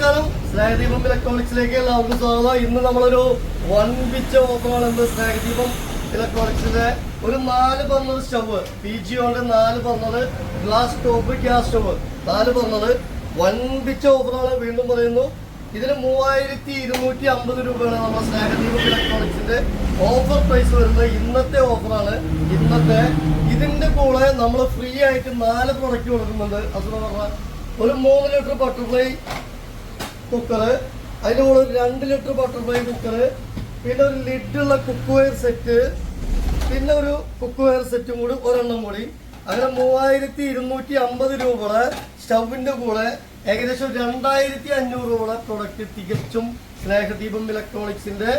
നമസ്കാരം, സ്നേഹദീപം ഇലക്ട്രോണിക്സിലേക്ക് എല്ലാവർക്കും സ്വാഗതം. ഇന്ന് നമ്മളൊരു വൻപിച്ച ഓഫറാണ് ഇന്ന് സ്നേഹദീപം ഇലക്ട്രോണിക്സിന്റെ ഒരു 4 ബർണർ സ്റ്റവ്, PG കൊണ്ട് 4 burner glass top gas stove 4 burner വൻപിച്ച ഓഫറാണ്. വീണ്ടും പറയുന്നു, ഇതിന് 3250 രൂപയാണ് നമ്മുടെ സ്നേഹദീപം ഇലക്ട്രോണിക്സിന്റെ ഓഫർ പ്രൈസ് വരുന്നത്. ഇന്നത്തെ ഓഫറാണ്. ഇതിന്റെ കൂടെ നമ്മൾ ഫ്രീ ആയിട്ട് 4 പ്രൊഡക്റ്റ് കൊടുക്കുന്നുണ്ട്. അതെന്ന് പറഞ്ഞാൽ ഒരു 3 ലിറ്റർ ബട്ടർഫ്ലൈ കുക്കർ, അതിൻ്റെ കൂടെ ഒരു 2 ലിറ്റർ ബട്ടർഫ്ലൈ കുക്കർ, പിന്നെ ഒരു ലിഡുള്ള കുക്ക് വെയർ സെറ്റ്, പിന്നെ ഒരു കുക്ക് വെയർ സെറ്റും കൂടി ഒരെണ്ണം കൂടി. അങ്ങനെ 3250 രൂപയുടെ സ്റ്റവിന്റെ കൂടെ ഏകദേശം 2500 രൂപയുടെ പ്രൊഡക്റ്റ് തികച്ചും സ്നേഹദീപം ഇലക്ട്രോണിക്സിന്റെ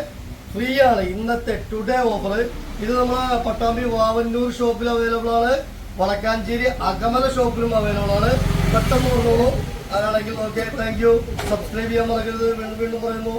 ഫ്രീ ആണ് ഇന്നത്തെ ടുഡേ ഓഫർ. ഇത് നമ്മളെ പട്ടാമ്പി വാവന്നൂർ ഷോപ്പിൽ അവൈലബിൾ ആണ്, വടക്കാഞ്ചേരി അകമല ഷോപ്പിലും അവൈലബിൾ ആണ്. പെട്ടെന്ന് പറഞ്ഞോളൂ. ആരാണെങ്കിൽ ഓക്കെ, താങ്ക് യു. സബ്സ്ക്രൈബ് ചെയ്യാൻ മറക്കരുത്. വീണ്ടും പറയുന്നു.